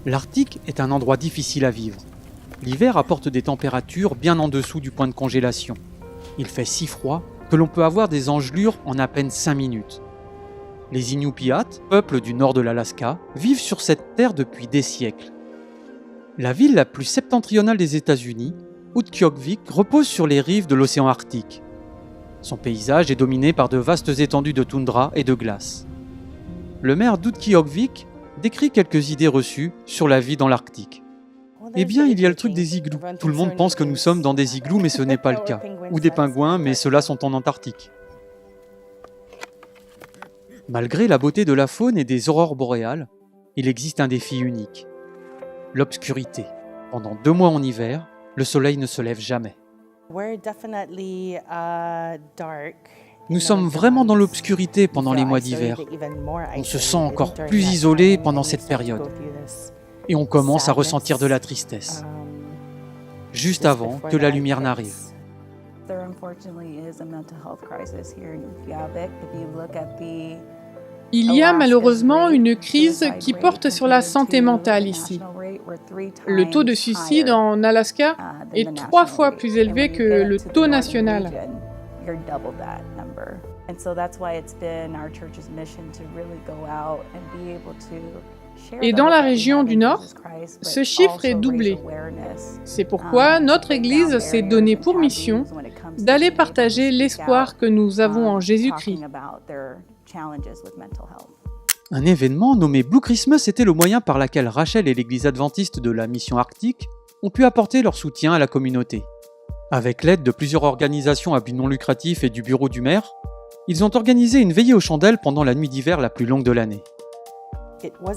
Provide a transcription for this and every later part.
L'Arctique est un endroit difficile à vivre. L'hiver apporte des températures bien en dessous du point de congélation. Il fait si froid que l'on peut avoir des engelures en à peine 5 minutes. Les Inupiats, peuple du nord de l'Alaska, vivent sur cette terre depuis des siècles. La ville la plus septentrionale des États-Unis, Utqiagvik, repose sur les rives de l'océan Arctique. Son paysage est dominé par de vastes étendues de toundra et de glace. Le maire d'Utqiagvik décrit quelques idées reçues sur la vie dans l'Arctique. Eh bien, il y a le truc des igloos. Tout le monde pense que nous sommes dans des igloos, mais ce n'est pas le cas. Ou des pingouins, mais ceux-là sont en Antarctique. Malgré la beauté de la faune et des aurores boréales, il existe un défi unique. L'obscurité. Pendant 2 mois en hiver, le soleil ne se lève jamais. Nous sommes vraiment dans l'obscurité pendant les mois d'hiver. On se sent encore plus isolé pendant cette période. Et on commence à ressentir de la tristesse, juste avant que la lumière n'arrive. Il y a malheureusement une crise qui porte sur la santé mentale ici. Le taux de suicide en Alaska est 3 fois plus élevé que le taux national. Et dans la région du Nord, ce chiffre est doublé. C'est pourquoi notre Église s'est donnée pour mission d'aller partager l'espoir que nous avons en Jésus-Christ. Un événement nommé Blue Christmas était le moyen par lequel Rachel et l'Église adventiste de la mission arctique ont pu apporter leur soutien à la communauté. Avec l'aide de plusieurs organisations à but non lucratif et du bureau du maire, ils ont organisé une veillée aux chandelles pendant la nuit d'hiver la plus longue de l'année.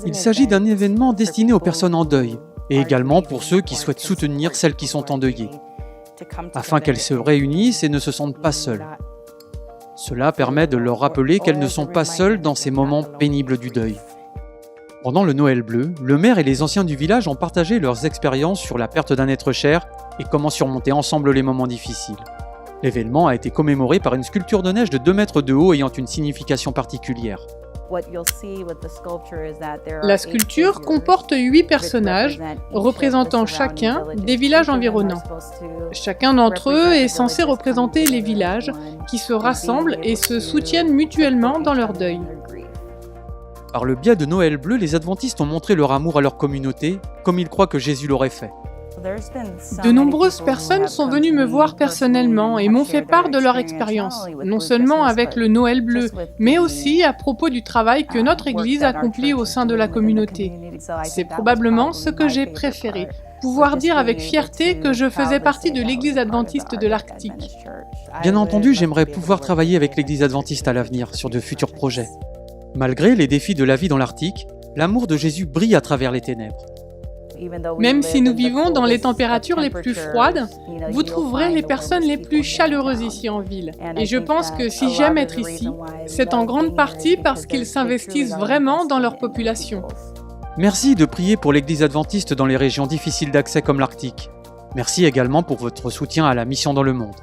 Il s'agit d'un événement destiné aux personnes en deuil, et également pour ceux qui souhaitent soutenir celles qui sont endeuillées, afin qu'elles se réunissent et ne se sentent pas seules. Cela permet de leur rappeler qu'elles ne sont pas seules dans ces moments pénibles du deuil. Pendant le Noël bleu, le maire et les anciens du village ont partagé leurs expériences sur la perte d'un être cher et comment surmonter ensemble les moments difficiles. L'événement a été commémoré par une sculpture de neige de 2 mètres de haut ayant une signification particulière. La sculpture comporte 8 personnages, représentant chacun des villages environnants. Chacun d'entre eux est censé représenter les villages qui se rassemblent et se soutiennent mutuellement dans leur deuil. Par le biais de Noël bleu, les adventistes ont montré leur amour à leur communauté, comme ils croient que Jésus l'aurait fait. De nombreuses personnes sont venues me voir personnellement et m'ont fait part de leur expérience, non seulement avec le Noël bleu, mais aussi à propos du travail que notre Église accomplit au sein de la communauté. C'est probablement ce que j'ai préféré, pouvoir dire avec fierté que je faisais partie de l'Église adventiste de l'Arctique. Bien entendu, j'aimerais pouvoir travailler avec l'Église adventiste à l'avenir sur de futurs projets. Malgré les défis de la vie dans l'Arctique, l'amour de Jésus brille à travers les ténèbres. Même si nous vivons dans les températures les plus froides, vous trouverez les personnes les plus chaleureuses ici en ville. Et je pense que si j'aime être ici, c'est en grande partie parce qu'ils s'investissent vraiment dans leur population. Merci de prier pour l'Église adventiste dans les régions difficiles d'accès comme l'Arctique. Merci également pour votre soutien à la mission dans le monde.